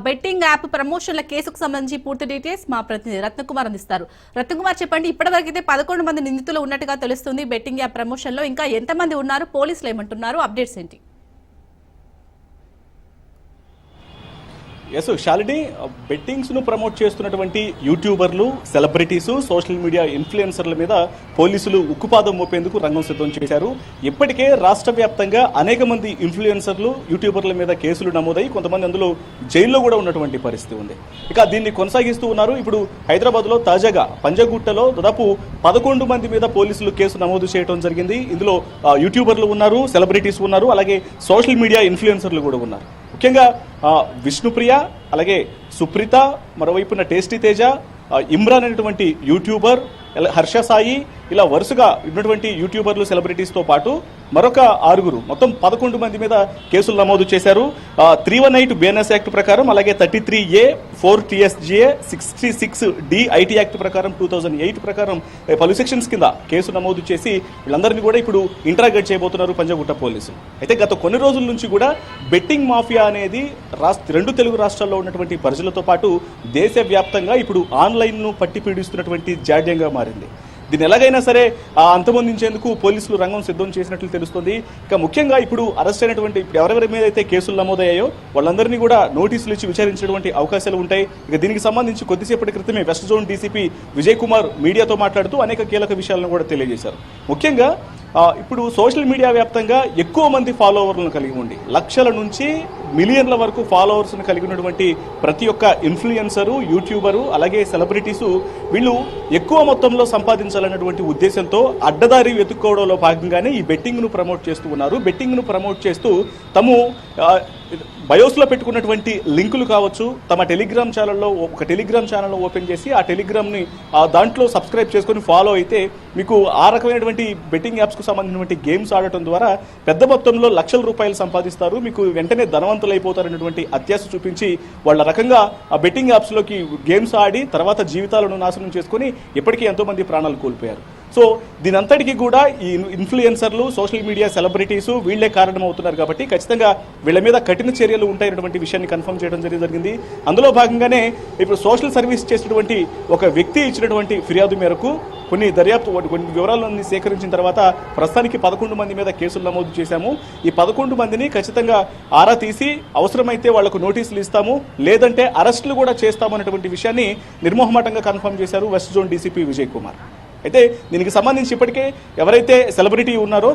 Betting app ప్రమోషన్ల కేసుకు సంబంధించి పూర్తి డీటెయిల్స్ మా ప్రతినిధి రత్నకుమార్ అందిస్తారు. రత్నకుమార్, చెప్పండి, ఇప్పటివరకు అయితే 11 మంది నిందితులు ఉన్నట్టుగా తెలుస్తుంది. బెట్టింగ్ యాప్ ప్రమోషన్ లో ఇంకా ఎంతమంది ఉన్నారు, పోలీసులు ఏమంటున్నారు, అప్డేట్స్ ఏంటి? ఎస్ శాలిని, బెట్టింగ్స్ను ప్రమోట్ చేస్తున్నటువంటి యూట్యూబర్లు, సెలబ్రిటీస్, సోషల్ మీడియా ఇన్ఫ్లుయెన్సర్ల మీద పోలీసులు ఉక్కుపాదం మోపేందుకు రంగం సిద్ధం చేశారు. ఇప్పటికే రాష్ట్ర వ్యాప్తంగా అనేక మంది ఇన్ఫ్లుయెన్సర్లు, యూట్యూబర్ల మీద కేసులు నమోదై కొంతమంది అందులో జైల్లో కూడా ఉన్నటువంటి పరిస్థితి ఉంది. ఇక దీన్ని కొనసాగిస్తూ ఉన్నారు. ఇప్పుడు హైదరాబాద్లో తాజాగా పంజగుట్టలో దాదాపు 11 మంది మీద పోలీసులు కేసు నమోదు చేయడం జరిగింది. ఇందులో యూట్యూబర్లు ఉన్నారు, సెలబ్రిటీస్ ఉన్నారు, అలాగే సోషల్ మీడియా ఇన్ఫ్లుయెన్సర్లు కూడా ఉన్నారు. ముఖ్యంగా విష్ణుప్రియ, అలాగే సుప్రీత, మరోవైపున టేస్టీ తేజ, ఇమ్రాన్ అనేటువంటి యూట్యూబర్, హర్ష సాయి, ఇలా వరుసగా ఉన్నటువంటి యూట్యూబర్లు, సెలబ్రిటీస్తో పాటు మరొక 6 మొత్తం 11 మంది మీద కేసులు నమోదు చేశారు. 318 బిఎన్ఎస్ యాక్ట్ ప్రకారం, అలాగే 33A 4 TSGA 66D IT act ప్రకారం 2008 ప్రకారం పలు సెక్షన్స్ కింద కేసు నమోదు చేసి వీళ్ళందరినీ కూడా ఇప్పుడు ఇంట్రాగేట్ చేయబోతున్నారు పంజగుట్ట పోలీసులు. అయితే గత కొన్ని రోజుల నుంచి కూడా బెట్టింగ్ మాఫియా అనేది 2 తెలుగు రాష్ట్రాల్లో ఉన్నటువంటి ప్రజలతో పాటు దేశవ్యాప్తంగా ఇప్పుడు ఆన్లైన్ను పట్టి పీడిస్తున్నటువంటి జాడ్యంగా మారింది. దీన్ని ఎలాగైనా సరే అంతమొందించేందుకు పోలీసులు రంగం సిద్ధం చేసినట్లు తెలుస్తుంది. ఇక ముఖ్యంగా ఇప్పుడు అరెస్ట్ అయినటువంటి ఎవరెవరి మీద అయితే కేసులు నమోదయ్యాయో వాళ్ళందరినీ కూడా నోటీసులు ఇచ్చి విచారించేటువంటి అవకాశాలు ఉంటాయి. ఇక దీనికి సంబంధించి కొద్దిసేపటి క్రితమే west zone DCP Vijay Kumar మీడియాతో మాట్లాడుతూ అనేక కీలక విషయాలను కూడా తెలియజేశారు. ముఖ్యంగా ఇప్పుడు సోషల్ మీడియా వ్యాప్తంగా ఎక్కువ మంది ఫాలోవర్లను కలిగి ఉండి లక్షల నుంచి మిలియన్ల వరకు ఫాలోవర్స్ను కలిగి ఉన్నటువంటి ప్రతి ఒక్క ఇన్ఫ్లుయెన్సరు, యూట్యూబరు, అలాగే సెలబ్రిటీసు వీళ్ళు ఎక్కువ మొత్తంలో సంపాదించాలన్నటువంటి ఉద్దేశంతో అడ్డదారి వెతుక్కోవడంలో భాగంగానే ఈ బెట్టింగ్ను ప్రమోట్ చేస్తూ ఉన్నారు. బెట్టింగ్ను ప్రమోట్ చేస్తూ తాము బయోస్లో పెట్టుకున్నటువంటి లింకులు కావచ్చు, తమ టెలిగ్రామ్ ఛానల్లో ఒక టెలిగ్రామ్ ఛానల్ ఓపెన్ చేసి ఆ టెలిగ్రామ్ని దాంట్లో సబ్స్క్రైబ్ చేసుకొని ఫాలో అయితే మీకు ఆ రకమైనటువంటి బెట్టింగ్ యాప్స్కు సంబంధించినటువంటి గేమ్స్ ఆడటం ద్వారా పెద్ద మొత్తంలో లక్షల రూపాయలు సంపాదిస్తారు, మీకు వెంటనే ధనవంతులు అయిపోతారనేటువంటి అత్యాశ చూపించి వాళ్ళ రకంగా ఆ బెట్టింగ్ యాప్స్లోకి గేమ్స్ ఆడి తర్వాత జీవితాలను నాశనం చేసుకొని ఇప్పటికీ ఎంతోమంది ప్రాణాలు కోల్పోయారు. సో దీనంతటికీ కూడా ఈ ఇన్ఫ్లుయెన్సర్లు, సోషల్ మీడియా సెలబ్రిటీసు వీళ్లే కారణమవుతున్నారు. కాబట్టి ఖచ్చితంగా వీళ్ళ మీద కఠిన చర్యలు ఉంటాయన్నటువంటి విషయాన్ని కన్ఫర్మ్ చేయడం జరిగింది. అందులో భాగంగానే ఇప్పుడు సోషల్ సర్వీస్ చేసినటువంటి ఒక వ్యక్తి ఇచ్చినటువంటి ఫిర్యాదు మేరకు కొన్ని వివరాలన్నీ సేకరించిన తర్వాత ప్రస్తుతానికి 11 మంది మీద కేసులు నమోదు చేశాము. ఈ 11 మందిని ఖచ్చితంగా ఆరా తీసి అవసరమైతే వాళ్లకు నోటీసులు ఇస్తాము, లేదంటే అరెస్టులు కూడా చేస్తాము అనేటువంటి విషయాన్ని నిర్మోహమాటంగా కన్ఫర్మ్ చేశారు west zone DCP Vijay Kumar. అయితే దీనికి సంబంధించి ఇప్పటికే ఎవరైతే సెలబ్రిటీ ఉన్నారో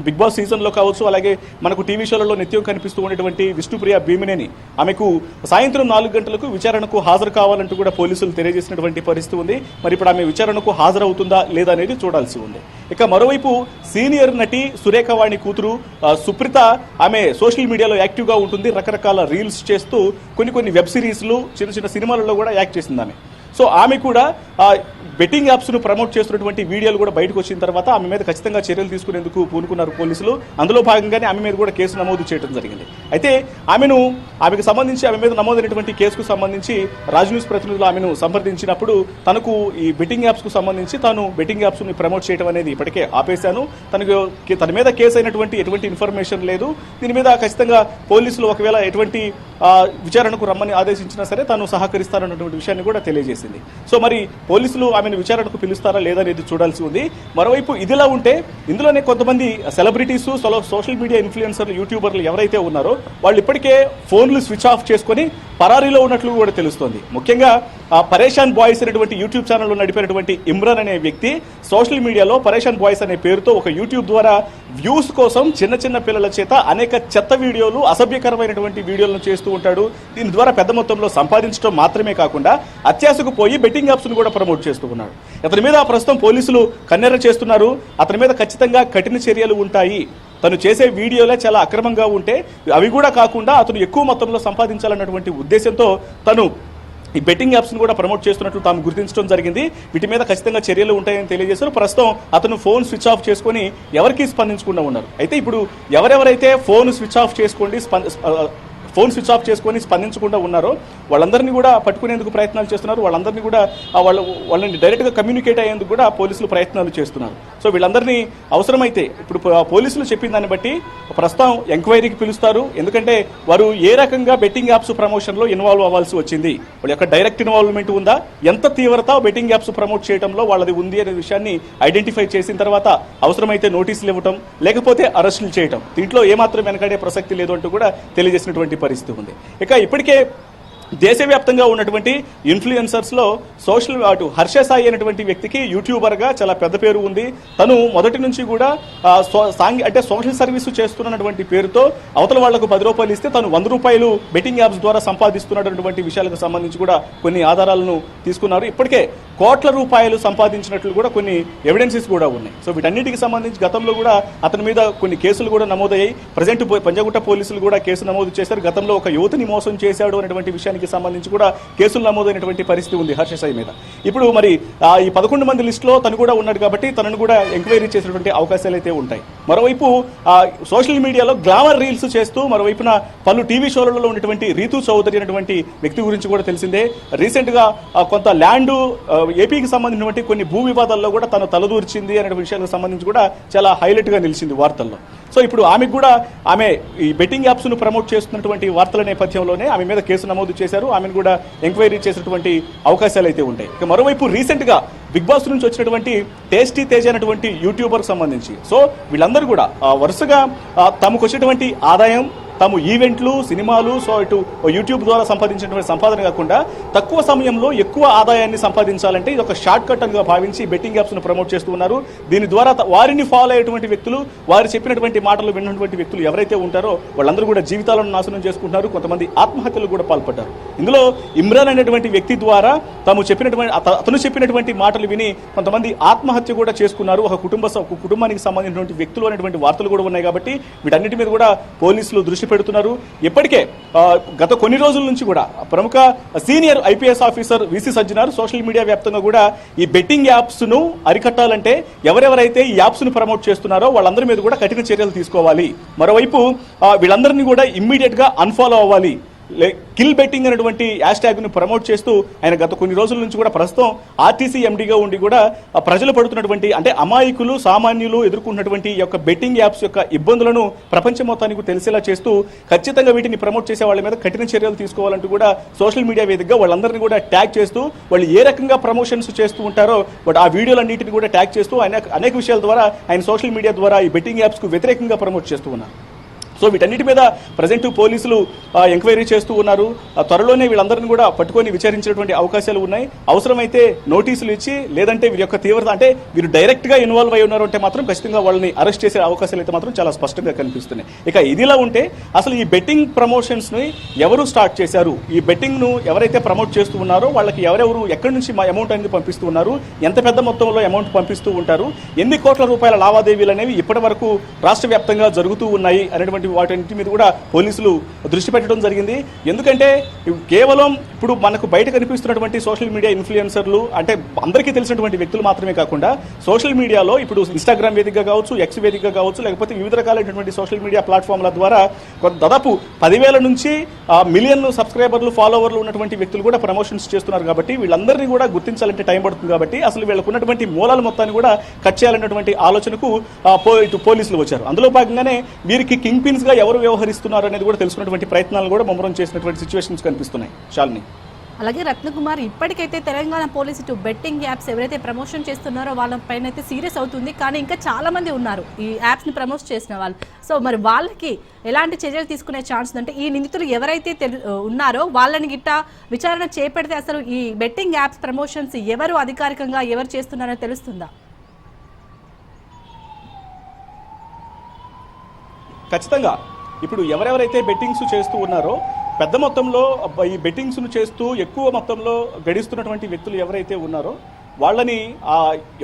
బిగ్ బాస్ సీజన్లో కావచ్చు, అలాగే మనకు టీవీ షోలలో నిత్యం కనిపిస్తూ ఉండేటువంటి విష్ణుప్రియ భీమినేని, ఆమెకు సాయంత్రం 4 గంటలకు విచారణకు హాజరు కావాలంటూ కూడా పోలీసులు తెలియజేసినటువంటి పరిస్థితి ఉంది. మరి ఇప్పుడు ఆమె విచారణకు హాజరవుతుందా లేదా అనేది చూడాల్సి ఉంది. ఇక మరోవైపు సీనియర్ నటి సురేఖవాణి కూతురు సుప్రీత, ఆమె సోషల్ మీడియాలో యాక్టివ్గా ఉంటుంది, రకరకాల రీల్స్ చేస్తూ కొన్ని వెబ్ సిరీస్లు, చిన్న సినిమాలలో కూడా యాక్ట్ చేసింది ఆమె. సో ఆమె కూడా బెట్టింగ్ యాప్స్ను ప్రమోట్ చేస్తున్నటువంటి వీడియోలు కూడా బయటకు వచ్చిన తర్వాత ఆమె మీద ఖచ్చితంగా చర్యలు తీసుకునేందుకు పూనుకున్నారు పోలీసులు. అందులో భాగంగానే ఆమె మీద కూడా కేసు నమోదు చేయడం జరిగింది. అయితే ఆమెకు సంబంధించి ఆమె మీద నమోదైనటువంటి కేసుకు సంబంధించి రాజ్ న్యూస్ ప్రతినిధులు ఆమెను సంప్రదించినప్పుడు తనకు ఈ బెట్టింగ్ యాప్స్కు సంబంధించి తాను బెట్టింగ్ యాప్స్ని ప్రమోట్ చేయడం అనేది ఇప్పటికే ఆపేశాను, తన మీద కేసు అయినటువంటి ఎటువంటి ఇన్ఫర్మేషన్ లేదు, దీని మీద ఖచ్చితంగా పోలీసులు ఒకవేళ ఎటువంటి విచారణకు రమ్మని ఆదేశించినా సరే తాను సహకరిస్తానన్నటువంటి విషయాన్ని కూడా తెలియజేసింది. సో మరి పోలీసులు ఆమెను విచారణకు పిలుస్తారా లేదా అనేది చూడాల్సి ఉంది. మరోవైపు ఇదిలా ఉంటే ఇందులోనే కొంతమంది సెలబ్రిటీసు, సోషల్ మీడియా ఇన్ఫ్లుయెన్సర్లు, యూట్యూబర్లు ఎవరైతే ఉన్నారో వాళ్ళు ఇప్పటికే ఫోన్లు స్విచ్ ఆఫ్ చేసుకొని పరారీలో ఉన్నట్లు కూడా తెలుస్తోంది. ముఖ్యంగా పరేషాన్ బాయ్స్ అనేటువంటి యూట్యూబ్ ఛానల్లో నడిపినటువంటి ఇమ్రాన్ అనే వ్యక్తి సోషల్ మీడియాలో పరేషాన్ బాయ్స్ అనే పేరుతో ఒక యూట్యూబ్ ద్వారా వ్యూస్ కోసం చిన్న పిల్లల చేత అనేక చెత్త వీడియోలు, అసభ్యకరమైనటువంటి వీడియోలను చేస్తూ ఉంటాడు. దీని ద్వారా పెద్ద మొత్తంలో సంపాదించడం మాత్రమే కాకుండా అత్యాశకు పోయి బెట్టింగ్ యాప్స్ను కూడా ప్రమోట్ చేస్తూ ఉన్నాడు. అతని మీద ప్రస్తుతం పోలీసులు కన్నెర్ర చేస్తున్నారు. అతని మీద ఖచ్చితంగా కఠిన చర్యలు ఉంటాయి. తను చేసే వీడియోలే చాలా అక్రమంగా ఉంటే అవి కూడా కాకుండా అతను ఎక్కువ మొత్తంలో సంపాదించాలన్నటువంటి ఉద్దేశంతో తను ఈ బెట్టింగ్ యాప్స్ను కూడా ప్రమోట్ చేస్తున్నట్లు తాము గుర్తించడం జరిగింది. వీటి మీద ఖచ్చితంగా చర్యలు ఉంటాయని తెలియజేశారు. ప్రస్తుతం అతను ఫోన్ స్విచ్ ఆఫ్ చేసుకొని ఎవరికీ స్పందించకుండా ఉన్నారు. అయితే ఇప్పుడు ఎవరెవరైతే ఫోన్ స్విచ్ ఆఫ్ చేసుకోండి, ఫోన్ స్విచ్ ఆఫ్ చేసుకొని స్పందించకుండా ఉన్నారో వాళ్ళందరినీ కూడా పట్టుకునేందుకు ప్రయత్నాలు చేస్తున్నారు. వాళ్ళందరినీ కూడా వాళ్ళని డైరెక్ట్గా కమ్యూనికేట్ అయ్యేందుకు కూడా పోలీసులు ప్రయత్నాలు చేస్తున్నారు. సో వీళ్ళందరినీ అవసరమైతే ఇప్పుడు పోలీసులు చెప్పిన దాన్ని బట్టి ప్రస్తుతం ఎంక్వైరీకి పిలుస్తారు. ఎందుకంటే వారు ఏ రకంగా బెట్టింగ్ యాప్స్ ప్రమోషన్లో ఇన్వాల్వ్ అవ్వాల్సి వచ్చింది, వాళ్ళ యొక్క డైరెక్ట్ ఇన్వాల్వ్మెంట్ ఉందా, ఎంత తీవ్రత బెట్టింగ్ యాప్స్ ప్రమోట్ చేయడంలో వాళ్ళది ఉంది అనే విషయాన్ని ఐడెంటిఫై చేసిన తర్వాత అవసరమైతే నోటీసులు ఇవ్వటం, లేకపోతే అరెస్టులు చేయటం, దీంట్లో ఏమాత్రం వెనకడే ప్రసక్తి లేదు అంటూ కూడా తెలియజేసినటువంటి పరిస్థితి ఉంది. ఇక ఇప్పటికే దేశవ్యాప్తంగా ఉన్నటువంటి ఇన్ఫ్లుయెన్సర్స్లో అటు హర్ష సాయి అనేటువంటి వ్యక్తికి యూట్యూబర్గా చాలా పెద్ద పేరు ఉంది. తను మొదటి నుంచి కూడా అంటే సోషల్ సర్వీస్ చేస్తున్నటువంటి పేరుతో అవతల వాళ్లకు 10 రూపాయలు ఇస్తే తను 100 రూపాయలు బెట్టింగ్ యాప్స్ ద్వారా సంపాదిస్తున్నటువంటి విషయాలకు సంబంధించి కూడా కొన్ని ఆధారాలను తీసుకున్నారు. ఇప్పటికే కోట్ల రూపాయలు సంపాదించినట్లు కూడా కొన్ని ఎవిడెన్సెస్ కూడా ఉన్నాయి. సో వీటన్నిటికి సంబంధించి గతంలో కూడా అతని మీద కొన్ని కేసులు కూడా నమోదయ్యాయి. ప్రజెంట్ పంజాగుట్ట పోలీసులు కూడా కేసు నమోదు చేశారు. గతంలో ఒక యువతిని మోసం చేశాడు అనేటువంటి విషయానికి సంబంధించి కూడా కేసులు నమోదైనటువంటి పరిస్థితి ఉంది హర్ష సాయి మీద. ఇప్పుడు మరి ఈ 11 మంది లిస్టులో తను కూడా ఉన్నాడు కాబట్టి తనను కూడా ఎంక్వైరీ చేసేటువంటి అవకాశాలు అయితే ఉంటాయి. మరోవైపు సోషల్ మీడియాలో గ్లామర్ రీల్స్ చేస్తూ మరోవైపున పలు టీవీ షోలలో ఉన్నటువంటి రీతూ చౌదరి అనేటువంటి వ్యక్తి గురించి కూడా తెలిసిందే. రీసెంట్ గా కొంత ల్యాండ్ ఏపీకి సంబంధించినటువంటి కొన్ని భూ వివాదాల్లో కూడా తను తలదూర్చింది అనే విషయాలకు సంబంధించి కూడా చాలా హైలైట్ గా నిలిచింది వార్తల్లో. సో ఇప్పుడు ఆమెకు కూడా ఆమె ఈ బెట్టింగ్ యాప్స్ ను ప్రమోట్ చేస్తున్నటువంటి వార్తల నేపథ్యంలోనే ఆమె మీద కేసు నమోదు చేశారు. ఆమెను కూడా ఎంక్వైరీ చేసినటువంటి అవకాశాలు అయితే ఉంటాయి. ఇక మరోవైపు రీసెంట్ గా బిగ్ బాస్ నుంచి వచ్చినటువంటి టేస్టీ తేజ్ అనేటువంటి యూట్యూబర్ సంబంధించి సో వీళ్ళందరూ కూడా వరుసగా తమకు వచ్చినటువంటి ఆదాయం, తాము ఈవెంట్లు, సినిమాలు, సో ఇటు యూట్యూబ్ ద్వారా సంపాదించినటువంటి సంపాదన కాకుండా తక్కువ సమయంలో ఎక్కువ ఆదాయాన్ని సంపాదించాలంటే ఇది ఒక షార్ట్ కట్ గా భావించి బెట్టింగ్ యాప్స్ ను ప్రమోట్ చేస్తూ ఉన్నారు. దీని ద్వారా వారిని ఫాలో అయ్యేటువంటి వ్యక్తులు, వారు చెప్పినటువంటి మాటలు విన్నటువంటి వ్యక్తులు ఎవరైతే ఉంటారో వాళ్ళందరూ కూడా జీవితాలను నాశనం చేసుకుంటున్నారు. కొంతమంది ఆత్మహత్యలు కూడా పాల్పడ్డారు. ఇందులో ఇమ్రాన్ అనేటువంటి వ్యక్తి ద్వారా అతను చెప్పినటువంటి మాటలు విని కొంతమంది ఆత్మహత్య కూడా చేసుకున్నారు. ఒక కుటుంబానికి సంబంధించినటువంటి వ్యక్తులు అనేటువంటి వార్తలు కూడా ఉన్నాయి. కాబట్టి వీటన్నిటి మీద కూడా పోలీసులు దృష్టి పెడుతున్నారు. ఇప్పటికే గత కొన్ని రోజుల నుంచి కూడా ప్రముఖ senior IPS officer VC Sajjanar social media వ్యాప్తంగా కూడా ఈ బెట్టింగ్ యాప్స్ ను అరికట్టాలంటే ఎవరెవరైతే ఈ యాప్స్ ను ప్రమోట్ చేస్తున్నారో వాళ్ళందరి మీద కూడా కఠిన చర్యలు తీసుకోవాలి. మరోవైపు వీళ్ళందరినీ కూడా ఇమ్మీడియట్ గా అన్ఫాలో అవ్వాలి. కిల్ బెట్టింగ్ అనేటువంటి హ్యాష్ ట్యాగ్ ను ప్రమోట్ చేస్తూ ఆయన గత కొన్ని రోజుల నుంచి కూడా ప్రస్తుతం ఆర్టీసీ ఎండీగా ఉండి కూడా ప్రజలు పడుతున్నటువంటి అంటే అమాయకులు, సామాన్యులు ఎదుర్కొంటున్నటువంటి యొక్క బెట్టింగ్ యాప్స్ యొక్క ఇబ్బందులను ప్రపంచం మొత్తానికి తెలిసేలా చేస్తూ ఖచ్చితంగా వీటిని ప్రమోట్ చేసే వాళ్ళ మీద కఠిన చర్యలు తీసుకోవాలంటూ కూడా సోషల్ మీడియా వేదికగా వాళ్ళందరినీ కూడా ట్యాగ్ చేస్తూ వాళ్ళు ఏ రకంగా ప్రమోషన్స్ చేస్తూ ఉంటారో బట్ ఆ వీడియోలన్నింటిని కూడా ట్యాగ్ చేస్తూ అనేక విషయాల ద్వారా ఆయన సోషల్ మీడియా ద్వారా ఈ బెట్టింగ్ యాప్స్ కు వ్యతిరేకంగా ప్రమోట్ చేస్తూ ఉన్నారు. సో వీటన్నిటి మీద ప్రజెంట్ పోలీసులు ఎంక్వైరీ చేస్తూ ఉన్నారు. త్వరలోనే వీళ్ళందరినీ కూడా పట్టుకొని విచారించేటువంటి అవకాశాలు ఉన్నాయి. అవసరమైతే నోటీసులు ఇచ్చి లేదంటే వీరి యొక్క తీవ్రత అంటే వీరు డైరెక్ట్గా ఇన్వాల్వ్ అయి ఉన్నారు అంటే మాత్రం ఖచ్చితంగా వాళ్ళని అరెస్ట్ చేసే అవకాశాలు అయితే మాత్రం చాలా స్పష్టంగా కనిపిస్తున్నాయి. ఇక ఇదిలా ఉంటే అసలు ఈ బెట్టింగ్ ప్రమోషన్స్ని ఎవరు స్టార్ట్ చేశారు, ఈ బెట్టింగ్ను ఎవరైతే ప్రమోట్ చేస్తూ ఉన్నారో వాళ్ళకి ఎవరెవరు ఎక్కడి నుంచి మా అమౌంట్ అనేది పంపిస్తూ ఉన్నారు, ఎంత పెద్ద మొత్తంలో అమౌంట్ పంపిస్తూ ఉంటారు, ఎన్ని కోట్ల రూపాయల లావాదేవీలు అనేవి ఇప్పటి వరకు రాష్ట్ర వ్యాప్తంగా జరుగుతూ ఉన్నాయి అనేటువంటి వాటి మీద కూడా పోలీసులు దృష్టి పెట్టడం జరిగింది. ఎందుకంటే కేవలం ఇప్పుడు మనకు బయట కనిపిస్తున్నటువంటి సోషల్ మీడియా ఇన్ఫ్లుయెన్సర్లు అంటే అందరికీ తెలిసినటువంటి వ్యక్తులు మాత్రమే కాకుండా సోషల్ మీడియాలో ఇప్పుడు ఇన్స్టాగ్రామ్ వేదికగా కావచ్చు, ఎక్స్ వేదికగా కావచ్చు, లేకపోతే వివిధ రకాలైనటువంటి సోషల్ మీడియా ప్లాట్ఫామ్ల ద్వారా దాదాపు 10,000 నుంచి మిలియన్ సబ్స్క్రైబర్లు, ఫాలోవర్లు ఉన్నటువంటి వ్యక్తులు కూడా ప్రమోషన్స్ చేస్తున్నారు. కాబట్టి వీళ్ళందరినీ కూడా గుర్తించాలంటే టైం పడుతుంది. కాబట్టి అసలు వీళ్ళకు ఉన్నటువంటి మూలాల మొత్తాన్ని కూడా కట్ చేయాలన్నటువంటి ఆలోచనకు ఇటు పోలీసులు వచ్చారు. అందులో భాగంగానే వీరికి కింగ్ పిన్స్ గా ఎవరు వ్యవహరిస్తున్నారు అనేది కూడా తెలుసుకున్నటువంటి ప్రయత్నాలు కూడా ముమ్మరం చేసినటువంటి సిచ్యువేషన్స్ కనిపిస్తున్నాయి. శాలిని, అలాగే రత్నకుమార్ ఇప్పటికైతే తెలంగాణ పోలీసు ఇటు బెట్టింగ్ యాప్స్ ఎవరైతే ప్రమోషన్ చేస్తున్నారో వాళ్ళపైన అయితే సీరియస్ అవుతుంది. కానీ ఇంకా చాలా మంది ఉన్నారు ఈ యాప్స్ని ప్రమోట్ చేసిన వాళ్ళు. సో మరి వాళ్ళకి ఎలాంటి చర్యలు తీసుకునే ఛాన్స్ ఉందంటే ఈ నిందితులు ఎవరైతే ఉన్నారో వాళ్ళని గిట్ట విచారణ చేపడితే అసలు ఈ బెట్టింగ్ యాప్స్ ప్రమోషన్స్ ఎవరు అధికారికంగా ఎవరు చేస్తున్నారో తెలుస్తుందా? ఖచ్చితంగా ఇప్పుడు ఎవరెవరైతే బెట్టింగ్స్ చేస్తూ ఉన్నారో పెద్ద మొత్తంలో ఈ బెట్టింగ్స్ను చేస్తూ ఎక్కువ మొత్తంలో గడిస్తున్నటువంటి వ్యక్తులు ఎవరైతే ఉన్నారో వాళ్ళని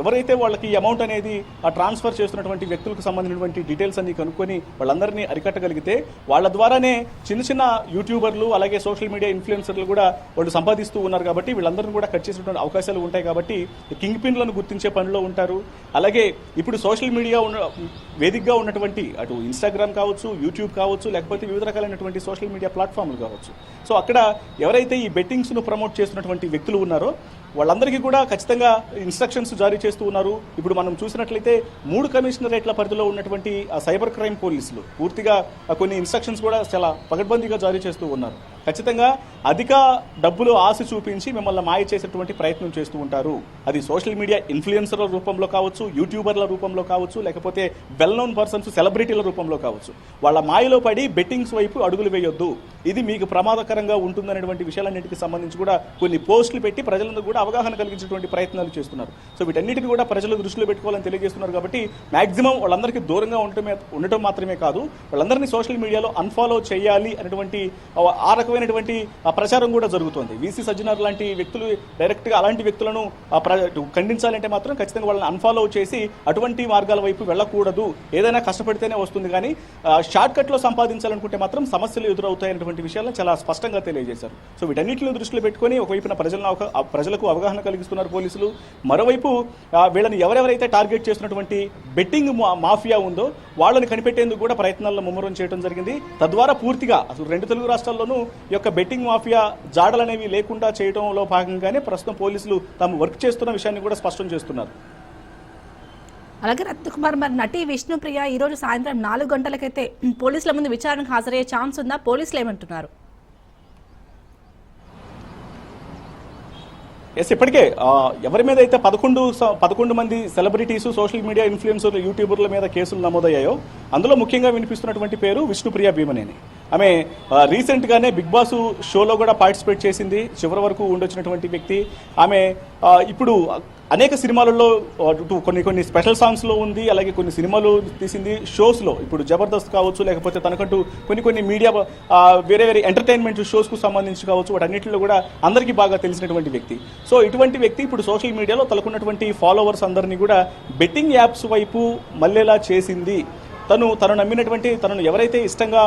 ఎవరైతే వాళ్ళకి ఈ అమౌంట్ అనేది ట్రాన్స్ఫర్ చేస్తున్నటువంటి వ్యక్తులకు సంబంధించినటువంటి డీటెయిల్స్ అన్ని కనుక్కొని వాళ్ళందరినీ అరికట్టగలిగితే వాళ్ళ ద్వారానే చిన్న చిన్న యూట్యూబర్లు అలాగే సోషల్ మీడియా ఇన్ఫ్లుయెన్సర్లు కూడా వాళ్ళు సంపాదిస్తూ ఉన్నారు కాబట్టి వీళ్ళందరినీ కూడా కట్ చేసేటువంటి అవకాశాలు ఉంటాయి కాబట్టి కింగ్ పిన్లను గుర్తించే పనిలో ఉంటారు. అలాగే ఇప్పుడు సోషల్ మీడియా వేదికగా ఉన్నటువంటి అటు ఇన్స్టాగ్రామ్ కావచ్చు, యూట్యూబ్ కావచ్చు, లేకపోతే వివిధ రకాలైనటువంటి సోషల్ మీడియా ప్లాట్ఫామ్లు కావచ్చు. సో అక్కడ ఎవరైతే ఈ బెట్టింగ్స్ను ప్రమోట్ చేస్తున్నటువంటి వ్యక్తులు ఉన్నారో వాళ్ళందరికీ కూడా ఖచ్చితంగా ఇన్స్ట్రక్షన్స్ జారీ చేస్తూ ఉన్నారు. ఇప్పుడు మనం చూసినట్లయితే 3 కమిషనరేట్ల పరిధిలో ఉన్నటువంటి సైబర్ క్రైమ్ పోలీసులు పూర్తిగా కొన్ని ఇన్స్ట్రక్షన్స్ కూడా చాలా పకడ్బందీగా జారీ చేస్తూ ఉన్నారు. ఖచ్చితంగా అధిక డబ్బులు ఆశ చూపించి మిమ్మల్ని మాయ చేసేటువంటి ప్రయత్నం చేస్తూ ఉంటారు. అది సోషల్ మీడియా ఇన్ఫ్లుయెన్సర్ల రూపంలో కావచ్చు, యూట్యూబర్ల రూపంలో కావచ్చు, లేకపోతే వెల్ నోన్ పర్సన్స్ సెలబ్రిటీల రూపంలో కావచ్చు. వాళ్ళ మాయలో పడి బెట్టింగ్స్ వైపు అడుగులు వేయొద్దు, ఇది మీకు ప్రమాదకరంగా ఉంటుందనేటువంటి విషయాలన్నింటికి సంబంధించి కూడా కొన్ని పోస్టులు పెట్టి ప్రజలందరూ కూడా అవగాహన కలిగించేటువంటి ప్రయత్నాలు చేస్తున్నారు. సో వీటన్నిటిని కూడా ప్రజలు దృష్టిలో పెట్టుకోవాలని తెలియజేస్తున్నారు. కాబట్టి మాక్సిమం వాళ్ళందరికీ దూరంగా ఉండటం మాత్రమే కాదు, వాళ్ళందరినీ సోషల్ మీడియాలో అన్ఫాలో చేయాలి అనేటువంటి ఆ రకమైనటువంటి ప్రచారం కూడా జరుగుతుంది. వీసీ సజ్జనార్ లాంటి వ్యక్తులు డైరెక్ట్గా అలాంటి వ్యక్తులను ఖండించాలంటే మాత్రం ఖచ్చితంగా వాళ్ళని అన్ఫాలో చేసి అటువంటి మార్గాల వైపు వెళ్ళకూడదు. ఏదైనా కష్టపడితేనే వస్తుంది, కానీ షార్ట్ కట్లో సంపాదించాలనుకుంటే మాత్రం సమస్యలు ఎదురవుతాయనేటువంటి విషయాలను చాలా స్పష్టంగా తెలియజేశారు. సో వీటన్నిటిని దృష్టిలో పెట్టుకొని ఒకవైపున ప్రజలకు అవగాహన కలిగిస్తున్నారు పోలీసులు, మరోవైపు వీళ్ళని ఎవరెవరైతే టార్గెట్ చేస్తున్నటువంటి బెట్టింగ్ మాఫియా ఉందో వాళ్ళని కనిపెట్టేందుకు కూడా ప్రయత్నాల్లో ముమ్మరం చేయడం జరిగింది. తద్వారా పూర్తిగా అసలు 2 తెలుగు రాష్ట్రాల్లోనూ ఈ యొక్క బెట్టింగ్ మాఫియా జాడలనేవి లేకుండా చేయడంలో భాగంగానే ప్రస్తుతం పోలీసులు తాము వర్క్ చేస్తున్న విషయాన్ని కూడా స్పష్టం చేస్తున్నారు. అలాగే రత్నకుమార్, మరి నటి విష్ణుప్రియ ఈ రోజు సాయంత్రం 4 గంటలకైతే పోలీసుల ముందు విచారణకు హాజరయ్యే ఛాన్స్ ఉందా? పోలీసులు ఏమంటున్నారు? ఎస్, ఇప్పటికే ఎవరి మీద అయితే 11 మంది సెలబ్రిటీసు, సోషల్ మీడియా ఇన్ఫ్లుయెన్సర్లు, యూట్యూబర్ల మీద కేసులు నమోదయ్యాయో అందులో ముఖ్యంగా వినిపిస్తున్నటువంటి పేరు విష్ణుప్రియ భీమనేని. ఆమె రీసెంట్గానే బిగ్ బాస్ షోలో కూడా పార్టిసిపేట్ చేసింది, చివరి వరకు ఉండొచ్చినటువంటి వ్యక్తి. ఆమె ఇప్పుడు అనేక సినిమాలలో కొన్ని స్పెషల్ సాంగ్స్లో ఉంది, అలాగే కొన్ని సినిమాలు తీసింది, షోస్లో ఇప్పుడు జబర్దస్త్ కావచ్చు, లేకపోతే తనకంటూ కొన్ని మీడియా వేరే ఎంటర్టైన్మెంట్ షోస్కు సంబంధించి కావచ్చు, వాటన్నిటిలో కూడా అందరికీ బాగా తెలిసినటువంటి వ్యక్తి. సో ఇటువంటి వ్యక్తి ఇప్పుడు సోషల్ మీడియాలో తనకున్నటువంటి ఫాలోవర్స్ అందరినీ కూడా బెట్టింగ్ యాప్స్ వైపు మళ్ళేలా చేసింది. తను నమ్మినటువంటి, తనను ఎవరైతే ఇష్టంగా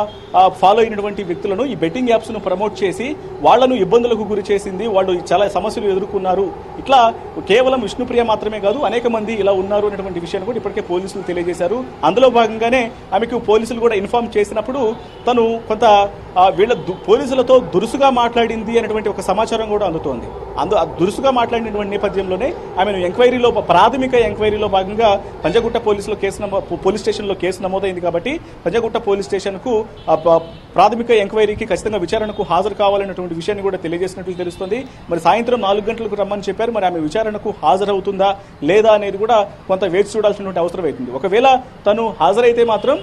ఫాలో అయినటువంటి వ్యక్తులను ఈ బెట్టింగ్ యాప్స్ను ప్రమోట్ చేసి వాళ్లను ఇబ్బందులకు గురి చేసింది, వాళ్ళు చాలా సమస్యలు ఎదుర్కొన్నారు. ఇట్లా కేవలం విష్ణుప్రియ మాత్రమే కాదు, అనేక మంది ఇలా ఉన్నారు అనేటువంటి విషయాన్ని కూడా ఇప్పటికే పోలీసులు తెలియజేశారు. అందులో భాగంగానే ఆమెకు పోలీసులు కూడా ఇన్ఫార్మ్ చేసినప్పుడు తను కొంత వీళ్ళ పోలీసులతో దురుసుగా మాట్లాడింది అనేటువంటి ఒక సమాచారం కూడా అందుతోంది. దురుసుగా మాట్లాడినటువంటి నేపథ్యంలోనే ఆమెను ప్రాథమిక ఎంక్వైరీలో భాగంగా పంజగుట్ట పోలీస్ స్టేషన్లో కేసు నమోదైంది. కాబట్టి పంజగుట్ట పోలీస్ స్టేషన్కు ప్రాథమిక ఎంక్వైరీకి ఖచ్చితంగా విచారణకు హాజరు కావాలనేటువంటి విషయాన్ని కూడా తెలియజేసినట్లు తెలుస్తుంది. మరి సాయంత్రం 4 గంటలకు రమ్మని చెప్పారు. మరి ఆమె విచారణకు హాజరవుతుందా లేదా అనేది కూడా కొంత వేచి చూడాల్సినటువంటి అవసరం అవుతుంది. ఒకవేళ తను హాజరైతే మాత్రం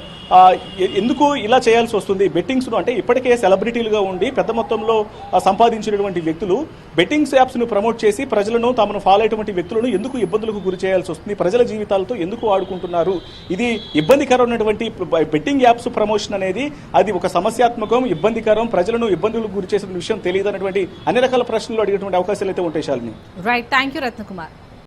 ఎందుకు ఇలా చేయాల్సి వస్తుంది? బెట్టింగ్స్ను అంటే ఇప్పటికే సెలబ్రిటీలుగా ఉండి పెద్ద మొత్తంలో సంపాదించినటువంటి వ్యక్తులు బెట్టింగ్స్ యాప్స్ను ప్రమోట్ చేసి ప్రజలను తమను ఫాలో అయ్యేటువంటి వ్యక్తులను ఎందుకు ఇబ్బందులకు గురి చేయాల్సి వస్తుంది? ప్రజల జీవితాలతో ఎందుకు ఆడుకుంటున్నారు? ఇది ఇబ్బందికరమైనటువంటి బెట్టింగ్ యాప్స్ ప్రమోషన్ అనేది అది ఒక సమస్యాత్మకం, ఇబ్బందికరం, ప్రజలను ఇబ్బందులకు గురి చేసిన విషయం తెలియదు అనేటువంటి అన్ని రకాల ప్రశ్నలు అడిగేటువంటి అవకాశాలు అయితే ఉంటాయి. Shalini, right, thank you Ratnakumar.